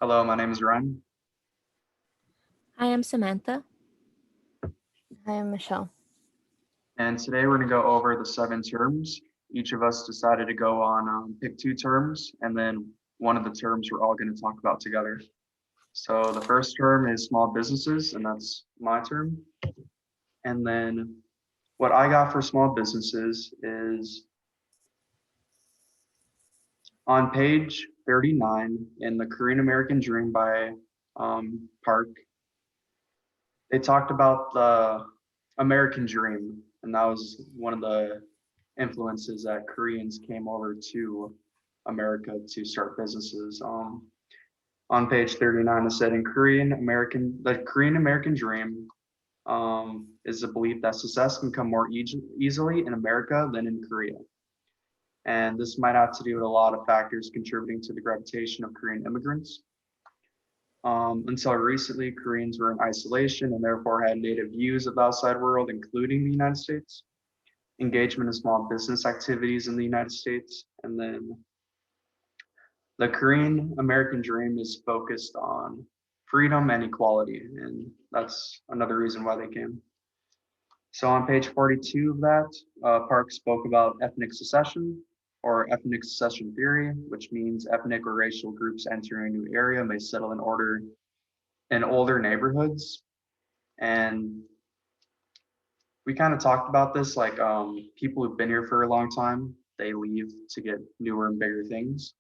Hello, my name is Ryan. Hi, I'm Samantha. Hi, I'm Michelle. And today we're going to go over the 7 terms. Each of us decided to go on pick 2 terms, and then one of the terms we're all going to talk about together. So the first term is small businesses, and that's my term. And then what I got for small businesses is on page 39 in the Korean American Dream by Park. They talked about the American Dream, and that was one of the influences that Koreans came over to America to start businesses. On page 39, it said the Korean American dream is a belief that success can come more easily in America than in Korea. And this might have to do with a lot of factors contributing to the gravitation of Korean immigrants. Until recently, Koreans were in isolation and therefore had native views of the outside world, including the United States, engagement in small business activities in the United States, and then the Korean American dream is focused on freedom and equality, and that's another reason why they came. So on page 42 of that, Park spoke about ethnic secession or ethnic secession theory, which means ethnic or racial groups entering a new area may settle in older neighborhoods. And we kind of talked about this, like people who've been here for a long time, they leave to get newer and bigger things.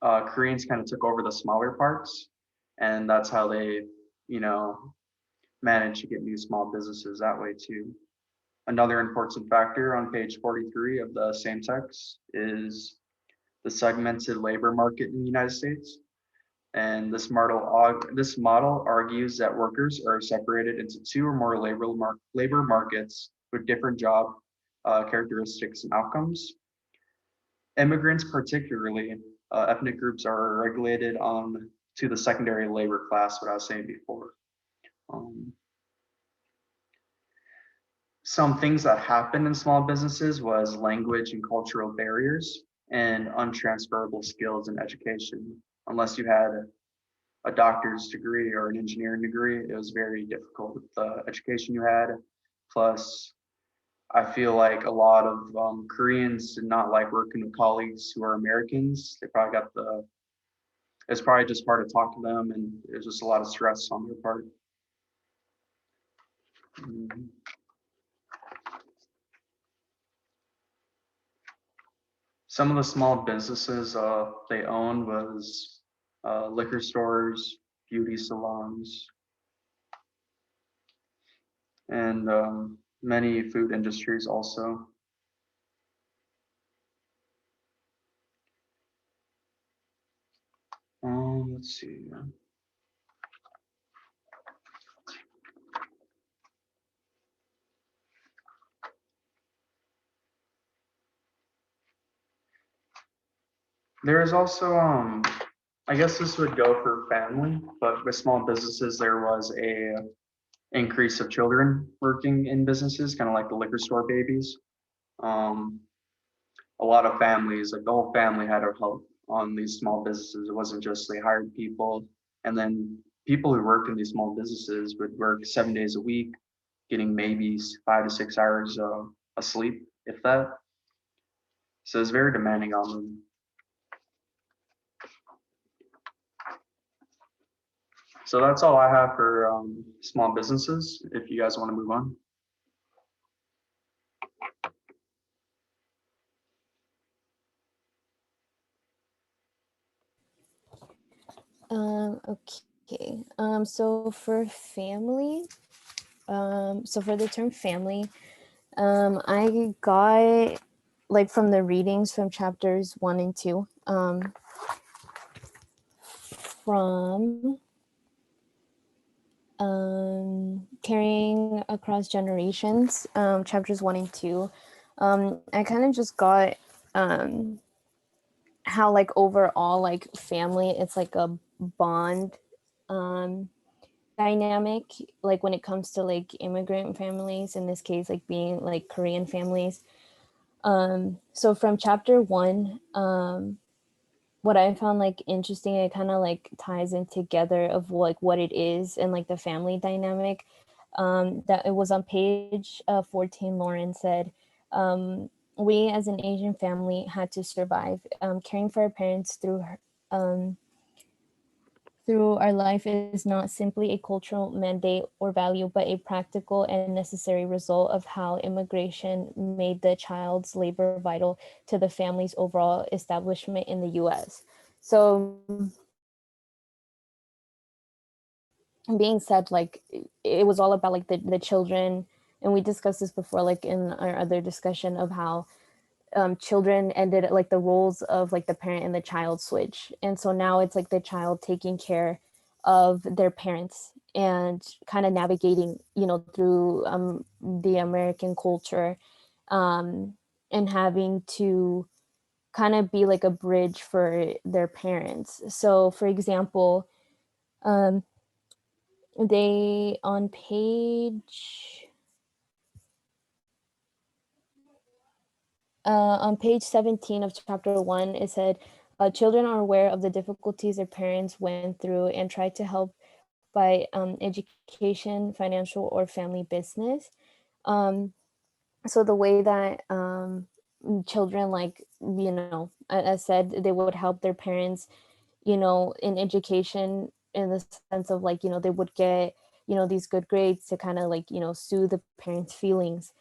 Koreans kind of took over the smaller parts, and that's how they, you know, managed to get new small businesses that way too. Another important factor on page 43 of the same text is the segmented labor market in the United States. And this model argues that workers are separated into two or more labor markets with different job characteristics and outcomes. Immigrants, particularly ethnic groups, are regulated on to the secondary labor class, what I was saying before. Um, some things that happened in small businesses was language and cultural barriers and untransferable skills in education. Unless you had a doctor's degree or an engineering degree, it was very difficult with the education you had. Plus, I feel like a lot of Koreans did not like working with colleagues who are Americans. They probably got it's probably just hard to talk to them, and there's just a lot of stress on their part. Mhm. Some of the small businesses they owned was liquor stores, beauty salons, and many food industries also. Let's see. There is also I guess this would go for family, but with small businesses there was a increase of children working in businesses, kind of like the liquor store babies. Um, a lot of families, like the whole family had to help on these small businesses. It wasn't just they hired people, and then people who worked in these small businesses would work 7 days a week, getting maybe 5 to 6 hours of sleep, if that. So it's very demanding on them. So that's all I have for small businesses. If you guys want to move on. Okay. So for family, so for the term family, I got like from the readings from chapters 1 and 2, from carrying across generations, chapters 1 and 2. I kind of just got how like overall like family, it's like a bond dynamic, like when it comes to like immigrant families, in this case like being like Korean families. So from chapter 1, what I found like interesting, it kind of like ties in together of like what it is and like the family dynamic. That it was on page 14. Lauren said, we as an Asian family had to survive. Caring for our parents um, through our life is not simply a cultural mandate or value, but a practical and necessary result of how immigration made the child's labor vital to the family's overall establishment in the US. So, being said, like it was all about like the children, and we discussed this before, like in our other discussion of how children ended like the roles of like the parent and the child switch, and so now it's like the child taking care of their parents and kind of navigating, you know, through the American culture, um, and having to kind of be like a bridge for their parents. So for example, um, they on page 17 of chapter 1, it said, children are aware of the difficulties their parents went through and try to help by education, financial, or family business. Um, so the way that children, like, you know, I said, they would help their parents, you know, in education, in the sense of like, you know, they would get, you know, these good grades to kind of like, you know, soothe the parents' feelings.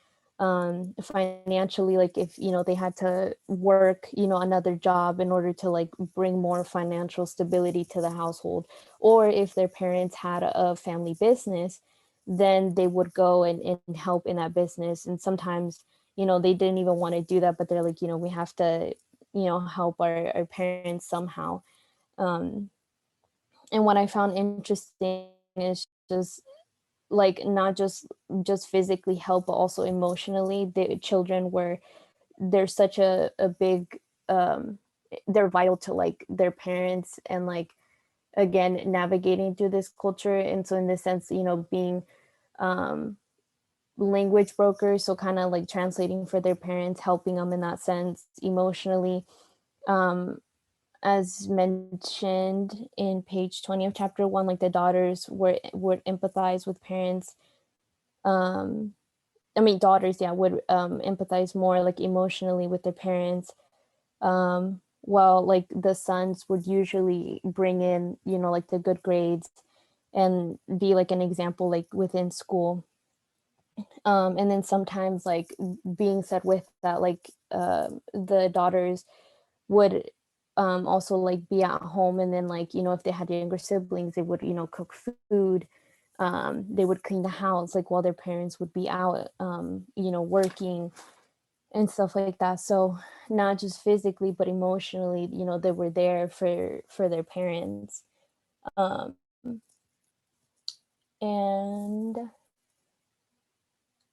Financially, like if, you know, they had to work, you know, another job in order to like bring more financial stability to the household, or if their parents had a family business, then they would go and help in that business. And sometimes, you know, they didn't even want to do that, but they're like, you know, we have to, you know, help our parents somehow. um, and what I found interesting is just like not just physically help, but also emotionally. The children were they're such a big um, they're vital to like their parents, and like again navigating through this culture. And so in this sense, you know, being um, language brokers, so kind of like translating for their parents, helping them in that sense emotionally. Um, as mentioned in page 20 of chapter 1, like the daughters would empathize with parents. um I mean daughters, yeah, would empathize more like emotionally with their parents, while like the sons would usually bring in, you know, like the good grades and be like an example like within school. And then sometimes like being said with that, like the daughters would also like be at home, and then like, you know, if they had younger siblings, they would, you know, cook food. They would clean the house like while their parents would be out, you know, working and stuff like that. So not just physically but emotionally, you know, they were there for their parents. um and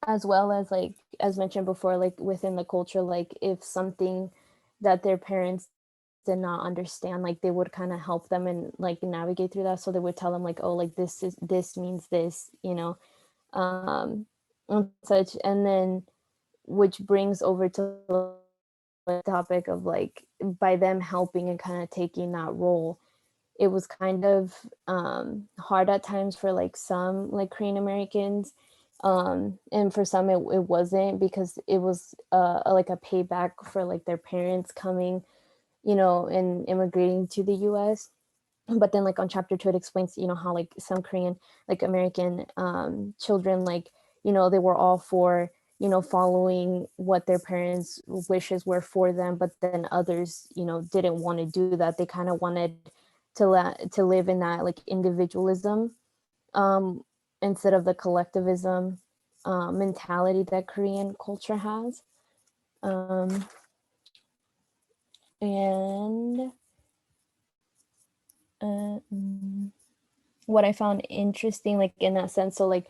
as well as like as mentioned before, like within the culture, like if something that their parents did not understand, like they would kind of help them and like navigate through that. So they would tell them like, oh, like this means this, you know, um and such. And then which brings over to the topic of like by them helping and kind of taking that role, it was kind of hard at times for like some like Korean Americans, and for some it wasn't, because it was like a payback for like their parents coming, you know, and immigrating to the US. But then like on chapter 2 it explains, you know, how like some Korean like American children, like, you know, they were all for, you know, following what their parents wishes were for them, but then others, you know, didn't want to do that. They kind of wanted to live in that like individualism, um instead of the collectivism mentality that Korean culture has. um and uh, mm, what I found interesting, like in that sense, so like,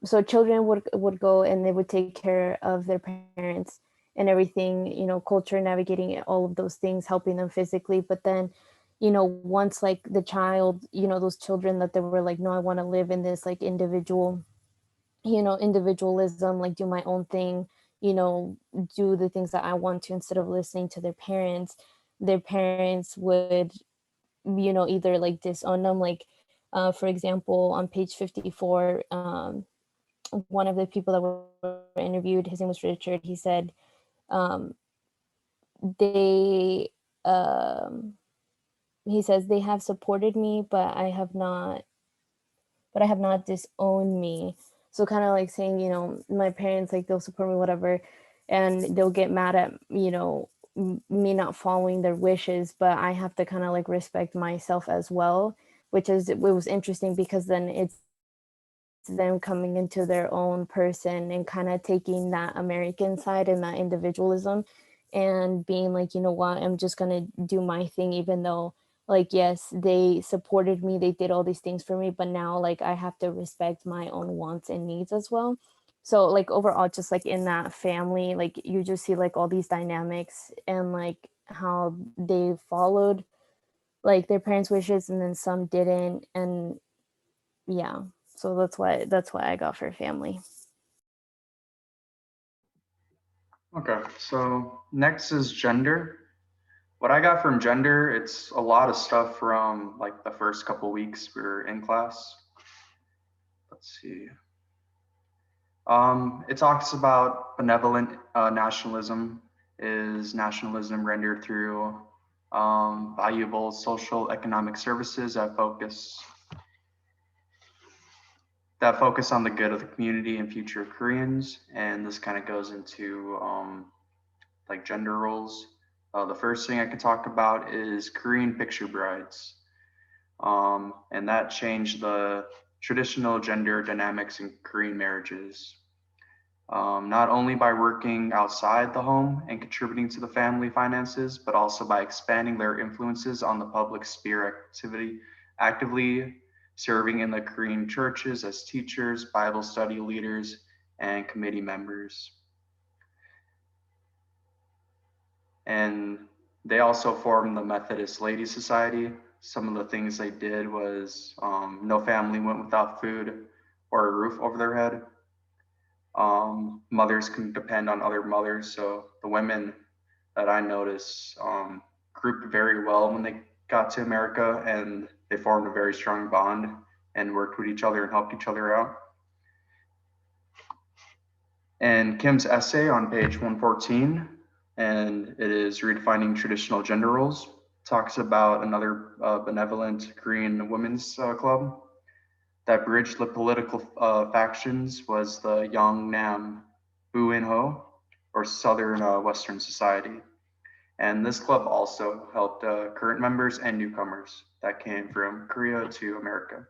so children would go and they would take care of their parents and everything, you know, culture, navigating all of those things, helping them physically. But then, you know, once like the child, you know, those children that they were like, no, I want to live in this like individual, you know, individualism, like do my own thing, you know, do the things that I want to instead of listening to their parents. their parents would, either like disown them. Like, for example, on page 54, one of the people that were interviewed, his name was Richard, he said, um, they, um, he says, they have supported me, but I have not disowned me. So kind of like saying, my parents, like they'll support me, whatever, and they'll get mad at, me not following their wishes, but I have to kind of like respect myself as well, which is, it was interesting because then it's them coming into their own person and kind of taking that American side and that individualism and being like, you know what, I'm just gonna do my thing, even though, like, yes, they supported me, they did all these things for me, but now like I have to respect my own wants and needs as well. So like overall, just like in that family, like you just see like all these dynamics and like how they followed like their parents' wishes and then some didn't. And yeah, so that's why I got for family. Okay, so next is gender. What I got from gender, it's a lot of stuff from like the first couple weeks we were in class. Let's see. It talks about benevolent nationalism is nationalism rendered through valuable social economic services that focus on the good of the community and future Koreans. And this kind of goes into like gender roles. The first thing I could talk about is Korean picture brides. And that changed the traditional gender dynamics in Korean marriages. Not only by working outside the home and contributing to the family finances, but also by expanding their influences on the public sphere actively serving in the Korean churches as teachers, Bible study leaders, and committee members. And they also formed the Methodist Ladies Society. Some of the things they did was no family went without food or a roof over their head. Mothers can depend on other mothers. So the women that I noticed grouped very well when they got to America, and they formed a very strong bond and worked with each other and helped each other out. And Kim's essay on page 114, and it is redefining traditional gender roles, talks about another benevolent Korean women's club that bridged the political factions was the Yongnam Buinho, or Southern Western Society. And this club also helped current members and newcomers that came from Korea to America.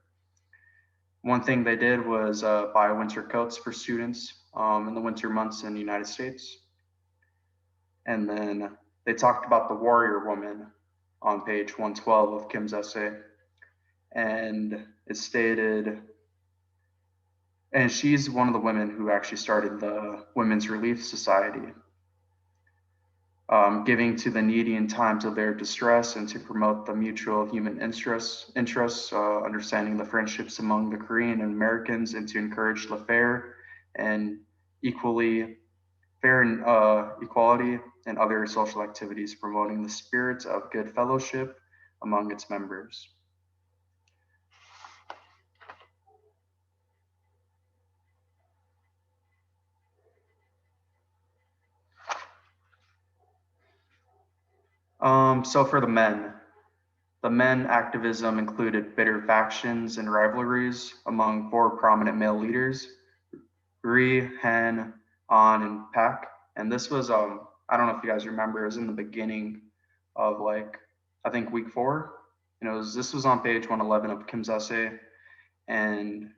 One thing they did was buy winter coats for students in the winter months in the United States. And then they talked about the warrior woman on page 112 of Kim's essay. And it stated, and she's one of the women who actually started the Women's Relief Society, giving to the needy in times of their distress and to promote the mutual human interests, understanding the friendships among the Korean and Americans, and to encourage the fair and equality and other social activities, promoting the spirit of good fellowship among its members. So for the men activism included bitter factions and rivalries among four prominent male leaders, Ri, Han, An, and Pak. And this was, I don't know if you guys remember, it was in the beginning of like, I think week 4. This was on page 111 of Kim's essay. And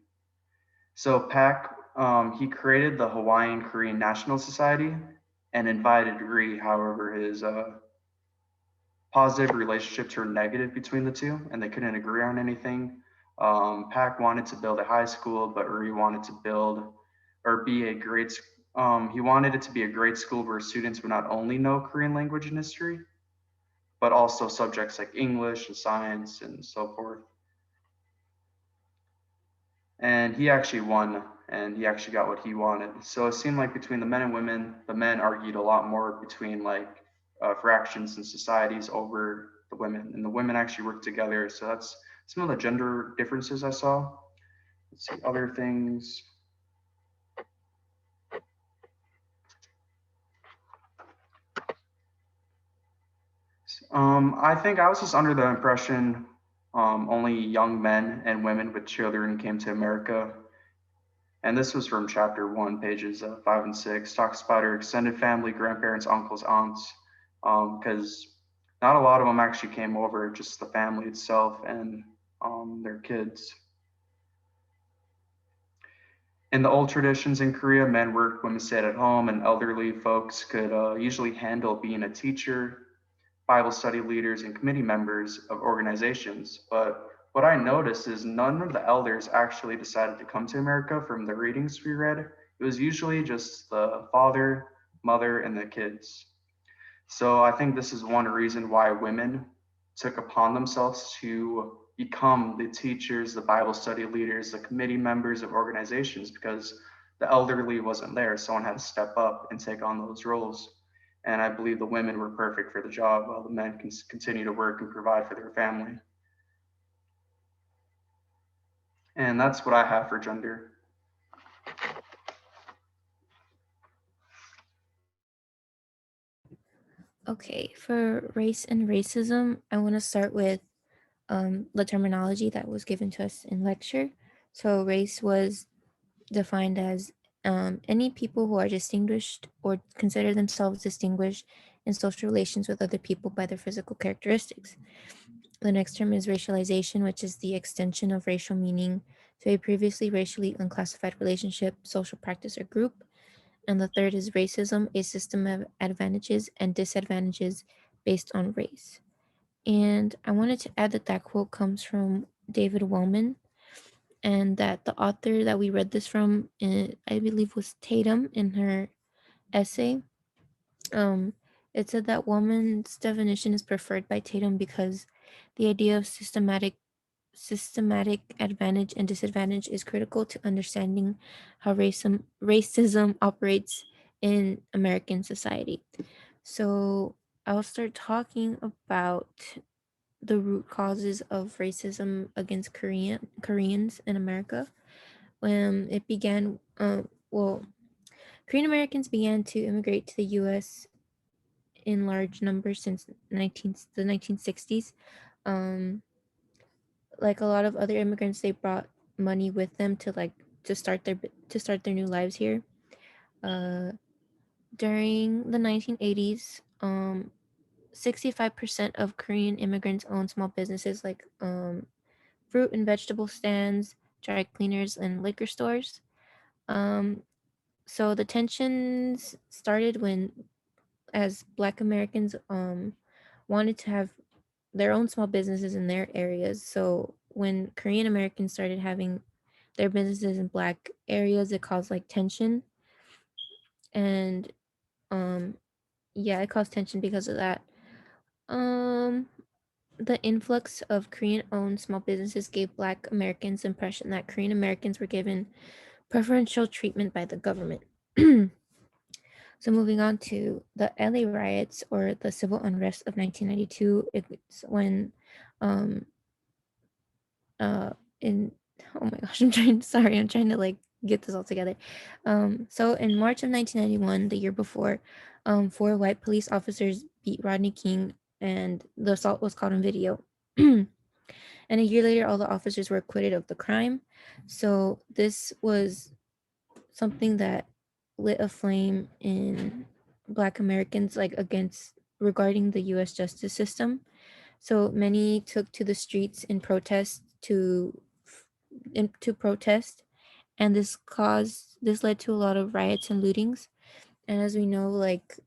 so Pak, he created the Hawaiian Korean National Society and invited Ri. However, his positive relationship turned negative between the two, and they couldn't agree on anything. Pak wanted to build a high school, but Ri wanted to build or be a great. He wanted it to be a great school where students would not only know Korean language and history, but also subjects like English and science and so forth. And he actually won, and he actually got what he wanted. So it seemed like between the men and women, the men argued a lot more between like fractions in societies over the women, and the women actually work together. So that's some of the gender differences I saw. Let's see other things. I think I was just under the impression only young men and women with children came to America. And this was from chapter 1, pages 5 and 6, talks about her extended family, grandparents, uncles, aunts, because not a lot of them actually came over, just the family itself and their kids. In the old traditions in Korea, men worked, women stayed at home, and elderly folks could usually handle being a teacher, Bible study leaders, and committee members of organizations. But what I noticed is none of the elders actually decided to come to America from the readings we read. It was usually just the father, mother, and the kids. So I think this is one reason why women took upon themselves to become the teachers, the Bible study leaders, the committee members of organizations, because the elderly wasn't there. Someone had to step up and take on those roles. And I believe the women were perfect for the job while the men can continue to work and provide for their family. And that's what I have for gender. Okay, for race and racism, I want to start with the terminology that was given to us in lecture. So, race was defined as any people who are distinguished or consider themselves distinguished in social relations with other people by their physical characteristics. The next term is racialization, which is the extension of racial meaning to a previously racially unclassified relationship, social practice, or group. And the third is racism, a system of advantages and disadvantages based on race. And I wanted to add that that quote comes from David Wellman, and that the author that we read this from, I believe, was Tatum in her essay. Um, it said that Wellman's definition is preferred by Tatum because the idea of systematic advantage and disadvantage is critical to understanding how racism operates in American society. So I'll start talking about the root causes of racism against Koreans in America. When it began, well, Korean Americans began to immigrate to the U.S. in large numbers since the 1960s. Um, like a lot of other immigrants, they brought money with them to to start their new lives here. Uh, During the 1980s, 65% of Korean immigrants own small businesses like fruit and vegetable stands, dry cleaners, and liquor stores. Um, so the tensions started when, as Black Americans wanted to have their own small businesses in their areas. So when Korean Americans started having their businesses in Black areas, it caused like tension, and um, yeah, it caused tension because of that. Um, the influx of Korean-owned small businesses gave Black Americans the impression that Korean Americans were given preferential treatment by the government. So moving on to the LA riots or the civil unrest of 1992, it's when um uh in oh my gosh, I'm trying to like get this all together. So in March of 1991, the year before, four white police officers beat Rodney King, and the assault was caught on video. And a year later, all the officers were acquitted of the crime. So this was something that lit a flame in Black Americans, like against regarding the U.S. justice system. So many took to the streets in protest to protest, and this led to a lot of riots and lootings. And as we know, like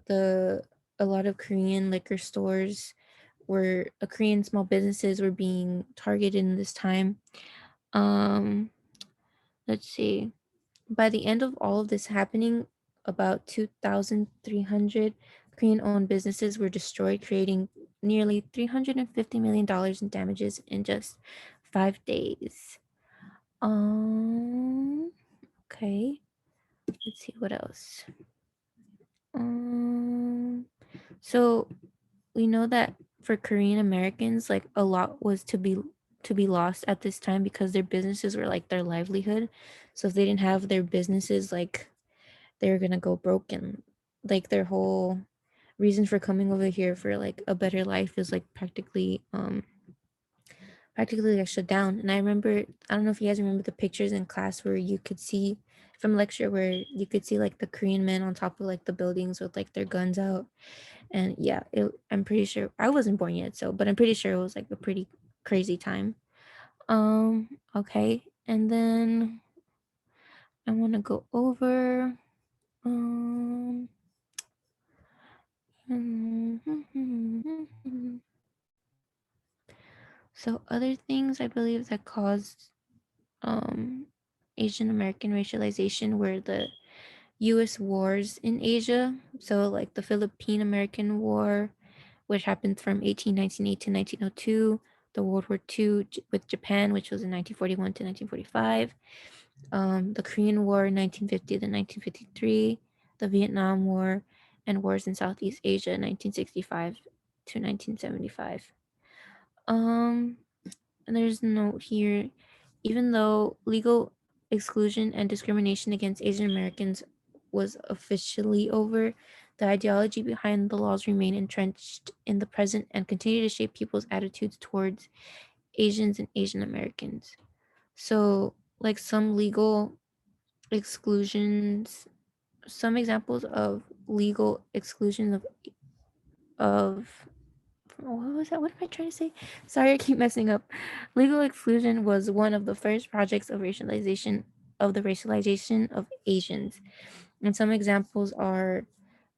the a lot of Korean liquor stores were Korean small businesses were being targeted in this time. Um, let's see. By the end of all of this happening, about 2,300 Korean owned businesses were destroyed, creating nearly $350 million in damages in just 5 days. Um, okay. Let's see what else. Um, So we know that for Korean Americans, like a lot was to be lost at this time because their businesses were like their livelihood. So if they didn't have their businesses, like they were gonna go broke, and like their whole reason for coming over here for like a better life is like practically like shut down. And I remember, I don't know if you guys remember the pictures in class where you could see from lecture where you could see like the Korean men on top of like the buildings with like their guns out. And yeah, I'm pretty sure I wasn't born yet, so but I'm pretty sure it was like a pretty crazy time. Okay, and then I want to go over um so other things I believe that caused um Asian American racialization were the US wars in Asia. So like the Philippine American War, which happened from 1898 to 1902, the World War II with Japan, which was in 1941 to 1945, the Korean War in 1950 to 1953, the Vietnam War, and wars in Southeast Asia in 1965 to 1975. Um, and there's a note here, even though legal exclusion and discrimination against Asian Americans was officially over, the ideology behind the laws remain entrenched in the present and continue to shape people's attitudes towards Asians and Asian Americans. So, like some legal exclusions, some examples of legal exclusion of what was that? What am I trying to say? Sorry, I keep messing up. Legal exclusion was one of the first projects of racialization of Asians. And some examples are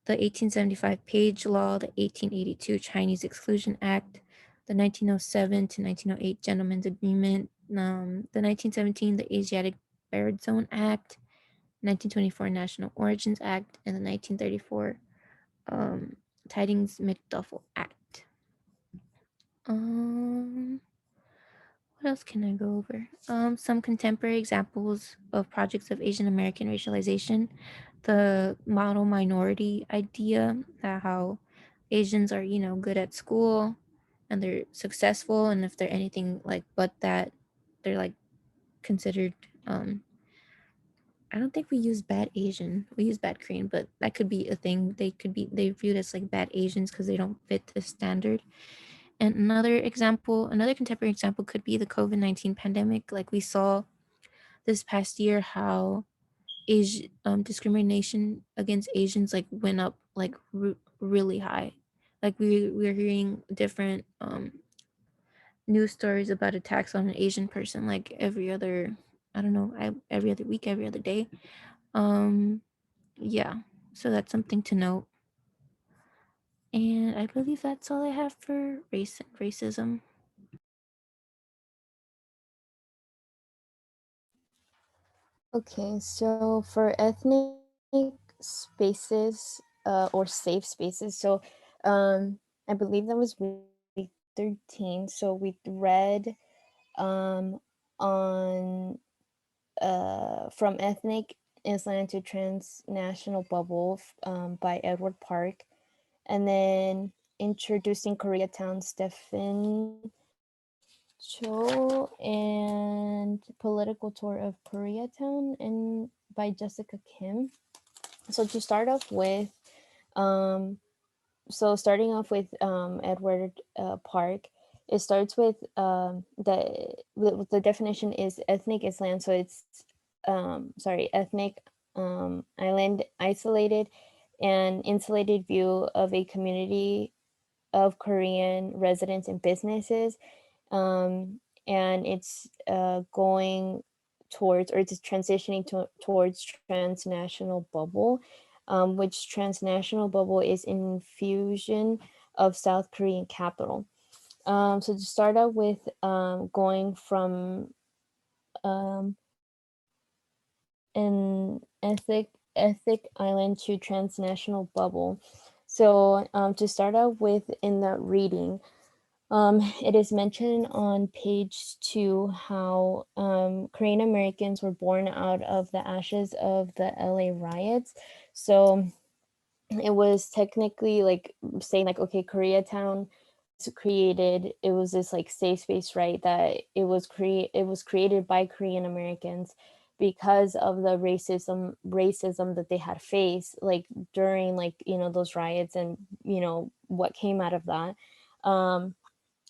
the 1875 Page Law, the 1882 Chinese Exclusion Act, the 1907 to 1908 Gentlemen's Agreement, the 1917 the Asiatic Barred Zone Act, 1924 National Origins Act, and the 1934 um, Tidings McDuffel Act. Um, what else can I go over? Some contemporary examples of projects of Asian American racialization. The model minority idea, that how Asians are, good at school and they're successful, and if they're anything like but that, they're like considered. I don't think we use bad Asian. We use bad Korean, but that could be a thing. They viewed as like bad Asians because they don't fit the standard. And another contemporary example could be the COVID-19 pandemic. Like we saw this past year how discrimination against Asians like went up like really high. Like we're hearing different news stories about attacks on an Asian person like every other, I don't know, every other week, every other day. Um yeah, so that's something to note. And I believe that's all I have for race and racism. Okay, so for ethnic spaces or safe spaces, so I believe that was week 13. So we read on From Ethnic Island to Transnational Bubble by Edward Park, and then Introducing Koreatown, Stephen Cho, and Political Tour of Koreatown and by Jessica Kim. So to start off with, starting off with Edward Park, it starts with the definition is ethnic Islam. So it's ethnic island, isolated and insulated view of a community of Korean residents and businesses, and it's going towards, or it's transitioning towards transnational bubble, which transnational bubble is infusion of South Korean capital. So to start out with, going from an ethic island to transnational bubble. So to start out with in the reading, it is mentioned on page 2 how Korean Americans were born out of the ashes of the LA riots. So it was technically like saying like, okay, Koreatown was created. It was this like safe space, right? That it was created by Korean Americans because of the racism that they had faced like during like, those riots, and what came out of that. Um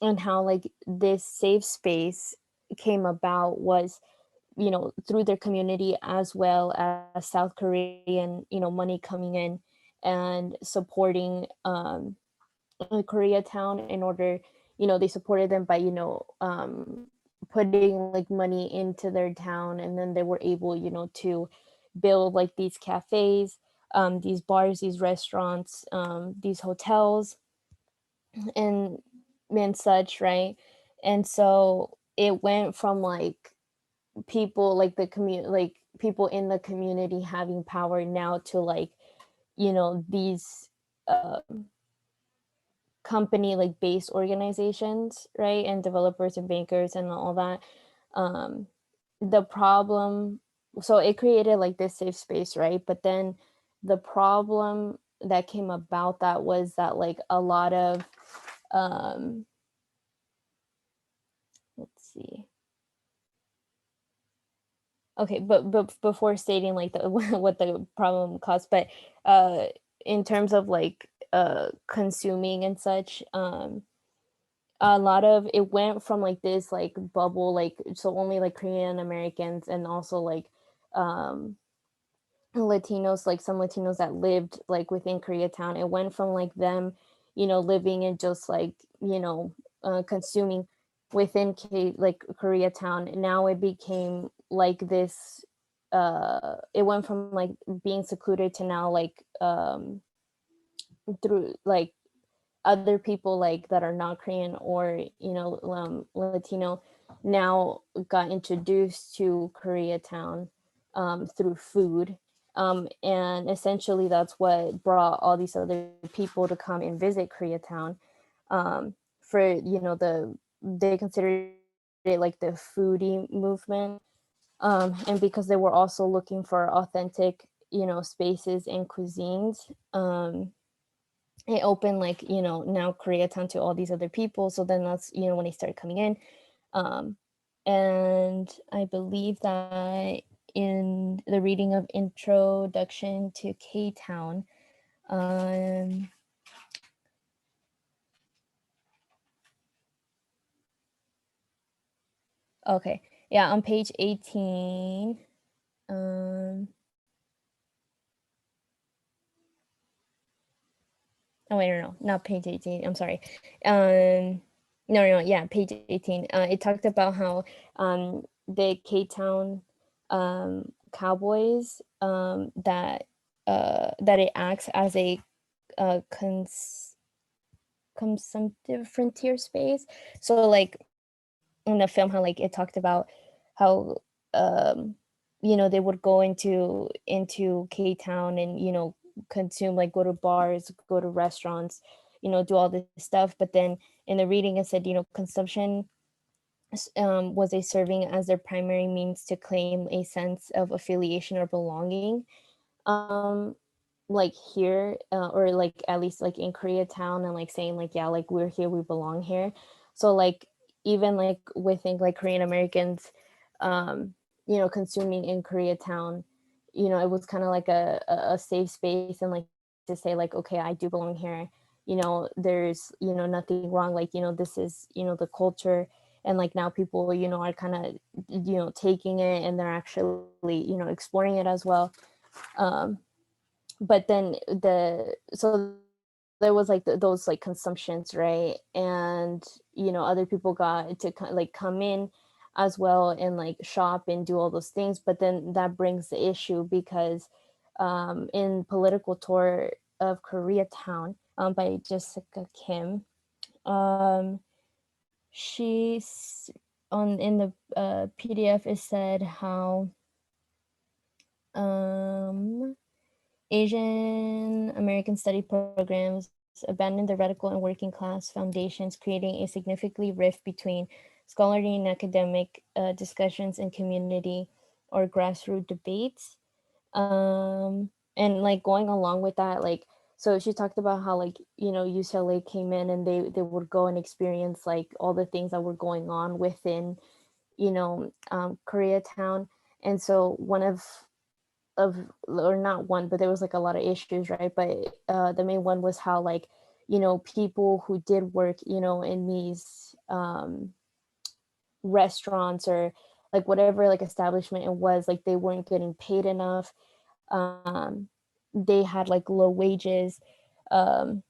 and how like this safe space came about was, through their community, as well as South Korean, money coming in and supporting Koreatown in order, they supported them by, putting like money into their town, and then they were able, to build like these cafes, these bars, these restaurants, these hotels, and such, right? And so it went from like people like the community, like people in the community having power now to like, these uh, company like based organizations, right? And developers and bankers and all that. um the problem, so it created like this safe space, right? But then the problem that came about that was that like a lot of um let's see. Okay, but before stating like the what the problem caused, but uh in terms of like consuming and such, a lot of it went from like this like bubble, like so only like Korean Americans, and also like um Latinos, like some Latinos that lived like within Koreatown. It went from like them, living in just like, consuming within like Koreatown. Now it became like this, it went from like being secluded to now like through like other people like that are not Korean or, Latino, now got introduced to Koreatown through food. And essentially that's what brought all these other people to come and visit Koreatown, for, they considered it like the foodie movement. And because they were also looking for authentic, spaces and cuisines. It opened like, now Koreatown to all these other people. So then that's, when they started coming in. um and I believe that in the reading of Introduction to K-Town, um okay, yeah, on page 18, um oh wait, no, not page 18, I'm sorry. No, yeah, page 18. It talked about how the K-Town cowboys, that it acts as a consumptive frontier space. So like in the film, how like it talked about how um they would go into K-Town and consume, like go to bars, go to restaurants, do all this stuff. But then in the reading it said, consumption was a serving as their primary means to claim a sense of affiliation or belonging. um like here, or like at least like in Koreatown, and like saying like, yeah, like we're here, we belong here. So like even like within like Korean Americans, consuming in Koreatown, it was kind of like a safe space, and like to say like, okay, I do belong here. There's nothing wrong, like this is the culture. And like now people are kind of taking it, and they're actually exploring it as well. um but then so there was like those like consumptions, right? And other people got to like come in as well and like shop and do all those things. But then that brings the issue because in Political Tour of Koreatown, by Jessica Kim, um she's on in the PDF, it said how um Asian American study programs abandon the radical and working class foundations, creating a significantly rift between scholarly and academic discussions and community or grassroots debates. And like going along with that, like So she talked about how, like, UCLA came in and they would go and experience like all the things that were going on within, Koreatown. And so one of or not one, but there was like a lot of issues, right? But the main one was how, like, people who did work, in these restaurants or like whatever like establishment it was, like they weren't getting paid enough. um they had like low wages. um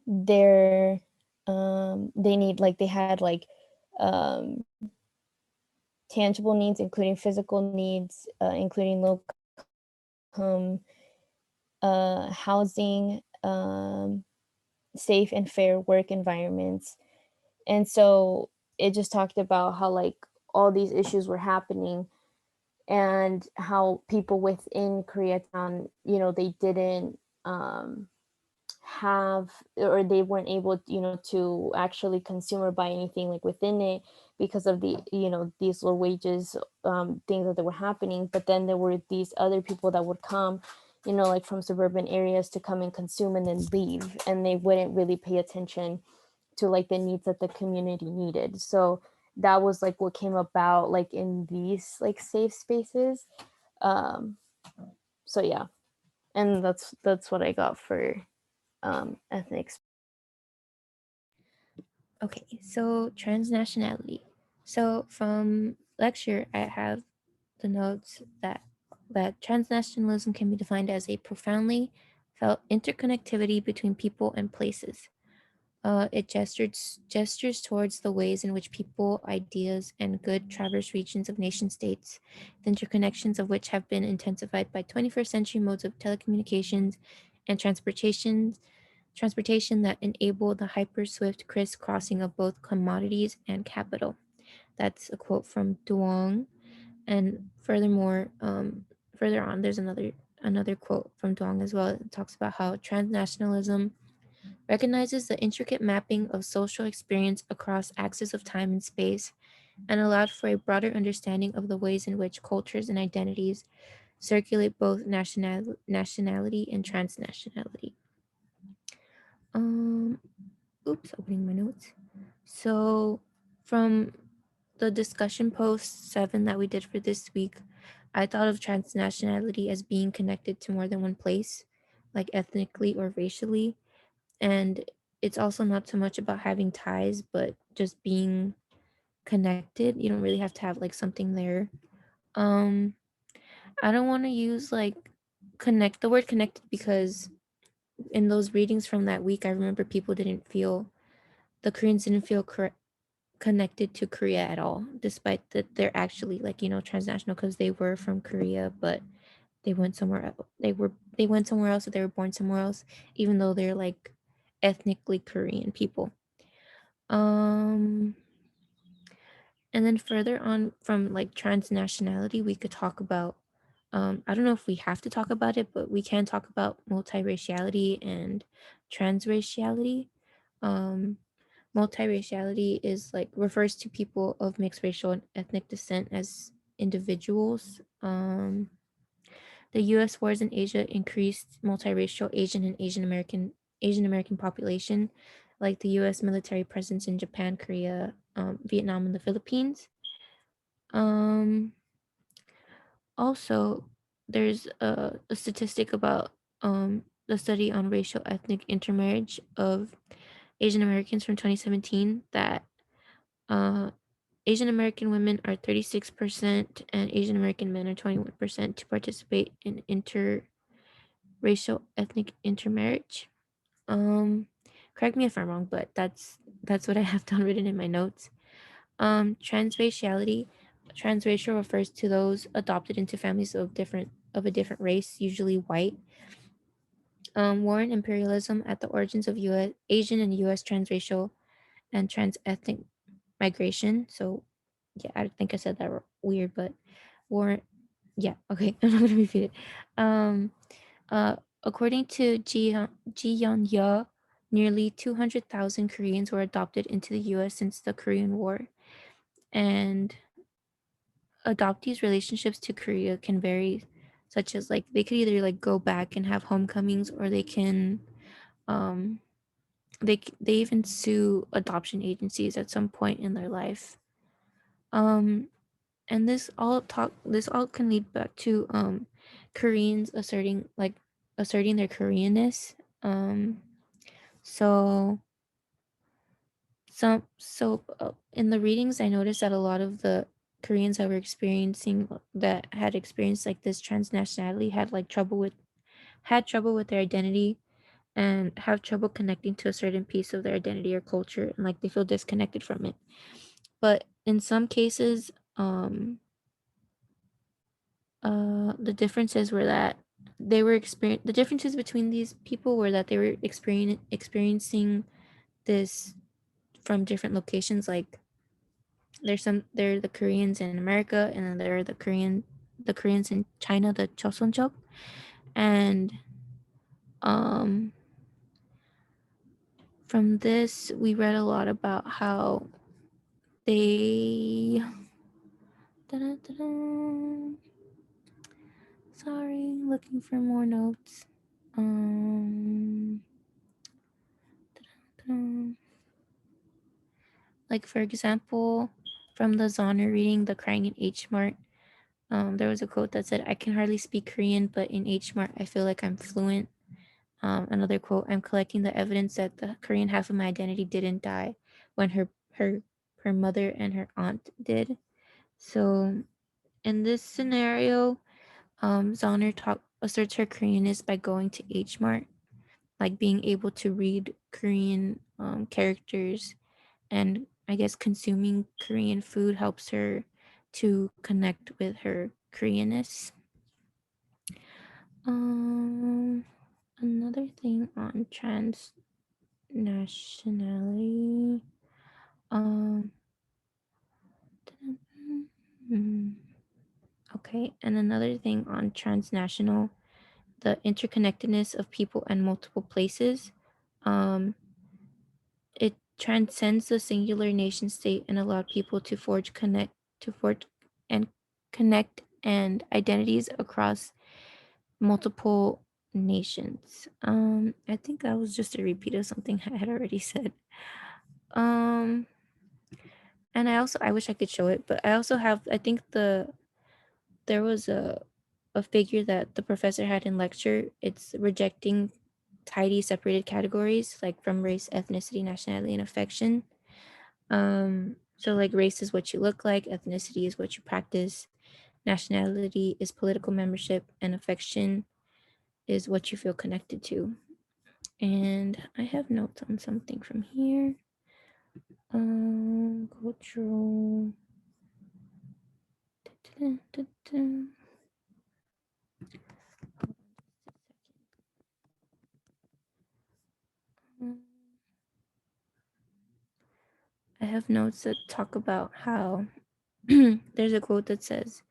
they're they need like they had like um tangible needs, including physical needs, including low housing, safe and fair work environments. And so it just talked about how like all these issues were happening, and how people within Koreatown, they didn't have, or they weren't able, to actually consume or buy anything like within it because of the, these low wages, things that were happening. But then there were these other people that would come, like from suburban areas to come and consume and then leave, and they wouldn't really pay attention to like the needs that the community needed. So that was like what came about like in these like safe spaces. um so yeah, and that's what I got for ethnic. Okay, so transnationality. So from lecture, I have the notes that transnationalism can be defined as a profoundly felt interconnectivity between people and places. It gestures towards the ways in which people, ideas, and good traverse regions of nation states, the interconnections of which have been intensified by 21st century modes of telecommunications and transportation that enable the hyper swift crisscrossing of both commodities and capital. That's a quote from Duong. And furthermore, further on, there's another quote from Duong as well. It talks about how transnationalism recognizes the intricate mapping of social experience across axes of time and space, and allowed for a broader understanding of the ways in which cultures and identities circulate both nationality and transnationality. Um, oops, opening my notes. So, from the discussion post 7 that we did for this week, I thought of transnationality as being connected to more than one place, like ethnically or racially. And it's also not so much about having ties, but just being connected. You don't really have to have like something there. Um, I don't want to use like the word connected, because in those readings from that week, I remember the Koreans didn't feel connected to Korea at all, despite that they're actually like, transnational because they were from Korea, but they went somewhere else. They went somewhere else, or they were born somewhere else, even though they're like ethnically Korean people. Um, and then further on from like transnationality, we could talk about, I don't know if we have to talk about it, but we can talk about multiraciality and transraciality. Um, Multiraciality is like refers to people of mixed racial and ethnic descent as individuals. The U.S. wars in Asia increased multiracial Asian American population, like the U.S. military presence in Japan, Korea, Vietnam, and the Philippines. Um, Also, there's a statistic about the study on racial ethnic intermarriage of Asian Americans from 2017 that uh, Asian American women are 36% and Asian American men are 21% to participate in interracial ethnic intermarriage. Um, Correct me if I'm wrong, but that's what I have down written in my notes. Transraciality. Transracial refers to those adopted into families of a different race, usually white. War and imperialism at the origins of U.S. Asian and U.S. transracial and transethnic migration. So, yeah, I think I said that weird, but war. Yeah, okay, I'm not gonna repeat it. Um, According to Ji Yeon Yo, nearly 200,000 Koreans were adopted into the U.S. since the Korean War, and adoptees' relationships to Korea can vary such as like they could either like go back and have homecomings, or they can um they even sue adoption agencies at some point in their life. Um and this all can lead back to Koreans asserting their Koreanness. So in the readings, I noticed that a lot of the Koreans that had experienced like this transnationality had trouble with their identity, and have trouble connecting to a certain piece of their identity or culture, and like they feel disconnected from it. But in some cases, the differences were that the differences between these people were that they were experiencing this from different locations. Like they're the Koreans in America, and then there are the Koreans in China, the Chosunchok. And um from this we read a lot about how they Da-da-da-da. Sorry, looking for more notes. Um da-da. Like for example, from the Zonner reading, The Crying in H Mart, there was a quote that said, "I can hardly speak Korean, but in H Mart I feel like I'm fluent." Another quote, "I'm collecting the evidence that the Korean half of my identity didn't die when her mother and her aunt did." So in this scenario, Zonner asserts her Koreanness by going to H Mart, like being able to read Korean characters, and I guess consuming Korean food helps her to connect with her Koreanness. Um, Another thing on transnationality. Um, okay, and another thing on transnational, the interconnectedness of people and multiple places. Um, it transcends the singular nation state and allowed people to forge and connect and identities across multiple nations. I think that was just a repeat of something I had already said. Um, and I wish I could show it, but I also have I think there was a figure that the professor had in lecture. It's rejecting tidy separated categories like from race, ethnicity, nationality, and affection. So like race is what you look like, ethnicity is what you practice, nationality is political membership, and affection is what you feel connected to. And I have notes on something from here. Cultural. I have notes that talk about how there's a quote that says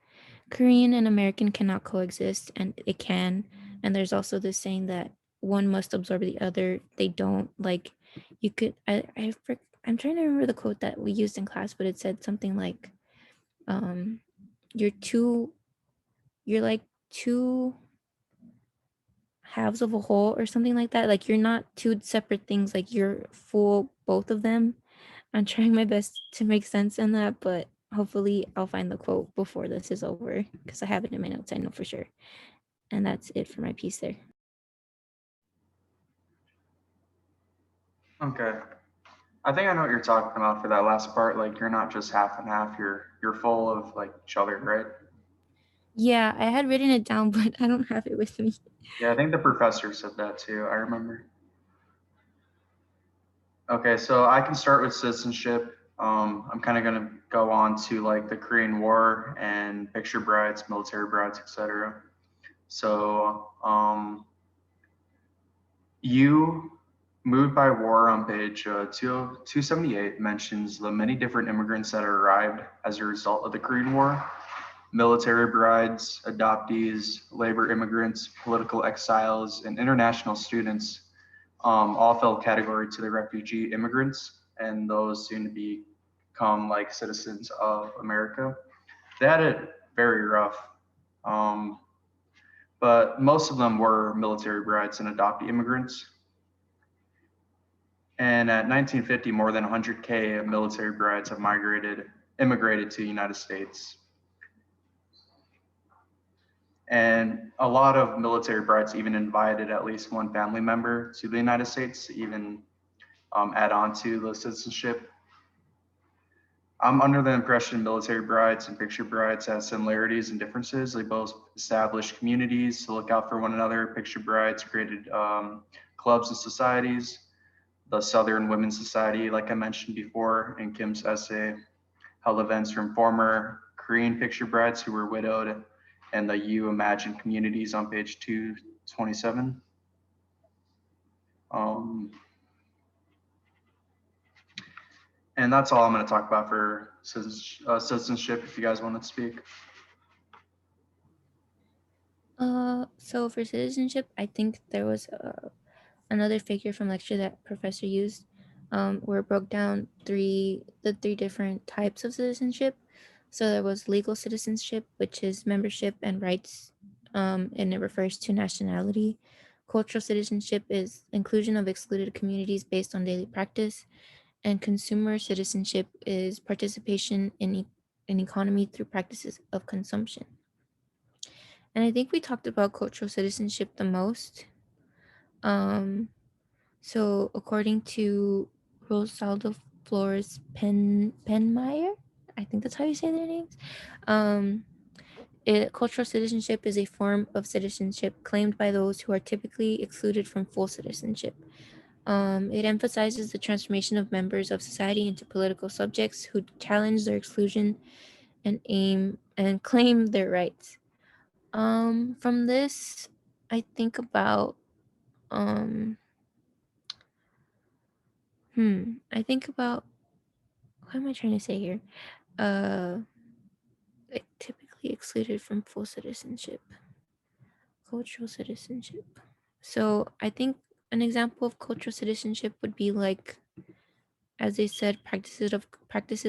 Korean and American cannot coexist, and it can. And there's also this saying that one must absorb the other. They don't. Like you could. I'm trying to remember the quote that we used in class, but it said something like, um, "You're two. You're like two halves of a whole," or something like that. Like you're not two separate things. Like you're full both of them. I'm trying my best to make sense in that, but hopefully I'll find the quote before this is over because I have it in my notes. I know for sure. And that's it for my piece there. Okay. I think I know what you're talking about for that last part. Like you're not just half and half. You're full of like each other, right? Yeah, I had written it down, but I don't have it with me. Yeah, I think the professor said that too. I remember. Okay, so I can start with citizenship. I'm kind of gonna go on to like the Korean War and picture brides, military brides, etc. So, you moved by war on page 278 mentions the many different immigrants that arrived as a result of the Korean War. Military brides, adoptees, labor immigrants, political exiles, and international students all fell category to the refugee immigrants and those soon to become like citizens of America. They had it very rough. Um, but most of them were military brides and adoptee immigrants. And at 1950, more than 100K military brides have immigrated to the United States. And a lot of military brides even invited at least one family member to the United States to even add on to the citizenship. I'm under the impression military brides and picture brides have similarities and differences. They both established communities to look out for one another. Picture brides created clubs and societies. The Southern Women's Society, like I mentioned before in Kim's essay, held events from former Korean picture brides who were widowed and the You Imagine communities on page 227. And that's all I'm going to talk about for citizenship, if you guys want to speak. So for citizenship, I think there was another figure from lecture that professor used, where it broke down the three different types of citizenship. So there was legal citizenship, which is membership and rights, and it refers to nationality. Cultural citizenship is inclusion of excluded communities based on daily practice, and consumer citizenship is participation in an economy through practices of consumption. And I think we talked about cultural citizenship the most. So according to Rosaldo Flores Penmeyer, I think that's how you say their names. Cultural citizenship is a form of citizenship claimed by those who are typically excluded from full citizenship. It emphasizes the transformation of members of society into political subjects who challenge their exclusion and aim and claim their rights. From this, I think about I think about what am I trying to say here? Uh, like typically excluded from full citizenship, cultural citizenship. So I think an example of cultural citizenship would be like, as they said, practices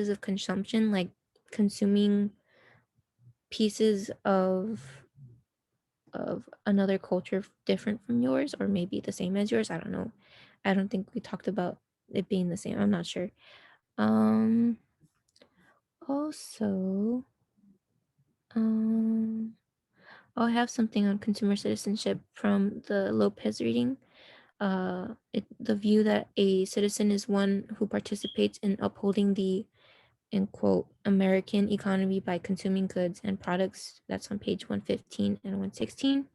of consumption, like consuming pieces of another culture different from yours, or maybe the same as yours. I don't know. I don't think we talked about it being the same. I'm not sure. Um. Also, um. Oh, I have something on consumer citizenship from the Lopez reading. The view that a citizen is one who participates in upholding the, in quote, American economy by consuming goods and products. That's on page 115 and 116.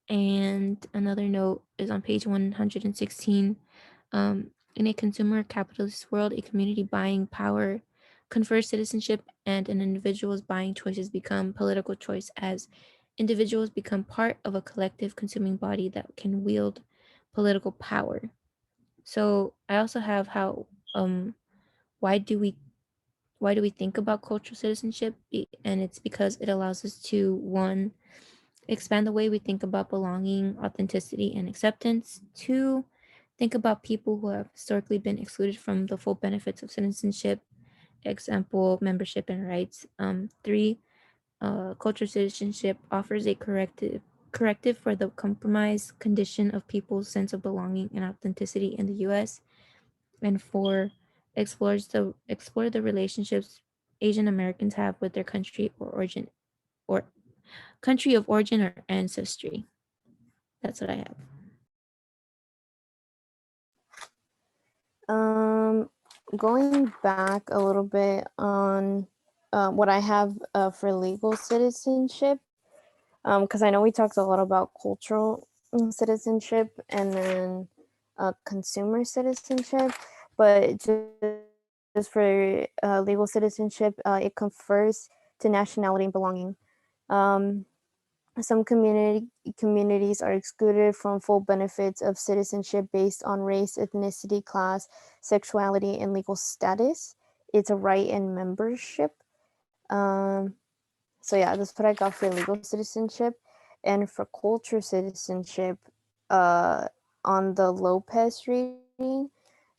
And another note is on page 116. In a consumer capitalist world, a community buying power confers citizenship, and an individual's buying choices become political choice as individuals become part of a collective consuming body that can wield political power. So I also have how why do we think about cultural citizenship? And it's because it allows us to, one, expand the way we think about belonging, authenticity, and acceptance. Two, think about people who have historically been excluded from the full benefits of citizenship, example, membership and rights. Three, cultural citizenship offers a corrective for the compromised condition of people's sense of belonging and authenticity in the U.S. And four, explore the relationships Asian Americans have with their or country of origin or ancestry. That's what I have. Going back a little bit on what I have for legal citizenship, because I know we talked a lot about cultural citizenship and then consumer citizenship, but just for legal citizenship, it confers to nationality and belonging. Some communities are excluded from full benefits of citizenship based on race, ethnicity, class, sexuality, and legal status. It's a right in membership. So yeah, that's what I got for legal citizenship. And for cultural citizenship, on the Lopez reading,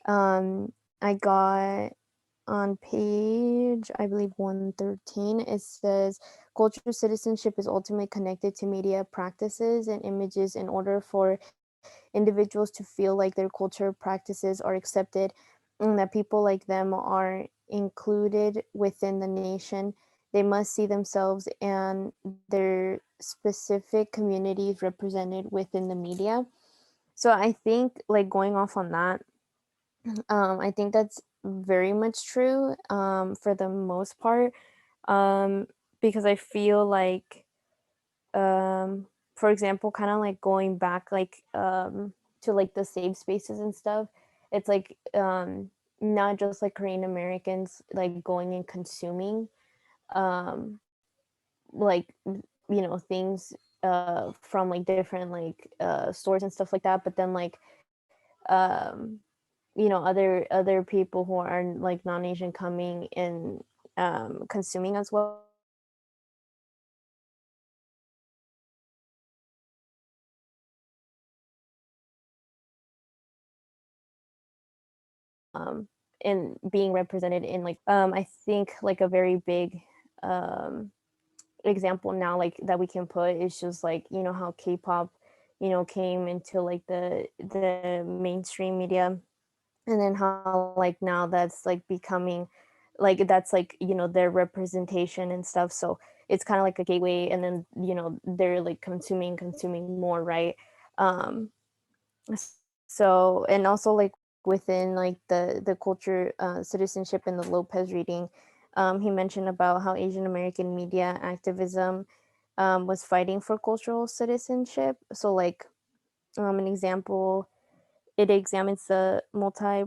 I got on page, I believe 113, it says cultural citizenship is ultimately connected to media practices and images in order for individuals to feel like their culture practices are accepted and that people like them are included within the nation. They must see themselves and their specific communities represented within the media. So I think, like, going off on that, I think that's very much true, for the most part, um, because I feel like, for example, kind of like going back, like, to like the safe spaces and stuff. It's like, not just like Korean Americans like going and consuming, um, like, things from like different like stores and stuff like that, but then like, um other people who are like non-Asian coming and consuming as well, um and being represented in like, I think like a very big um example now like that we can put is just like, how K-pop, came into like the mainstream media, and then how like now that's like becoming like, that's like, their representation and stuff. So it's kind of like a gateway, and then they're like consuming more, right? um so, and also like within like the culture citizenship in the Lopez reading, he mentioned about how Asian American media activism was fighting for cultural citizenship. So like, an example, it examines the multi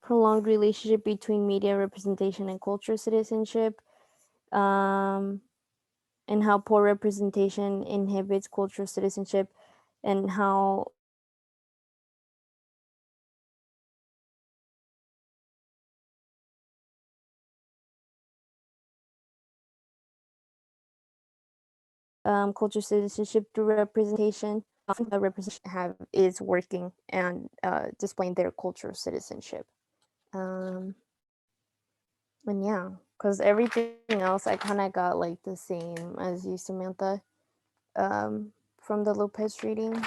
prolonged relationship between media representation and culture citizenship, um, and how poor representation inhibits cultural citizenship, and how culture citizenship through representation. Often the representation have is working and displaying their cultural citizenship. Um, and yeah, because everything else I kind of got like the same as you, Samantha, from the Lopez reading.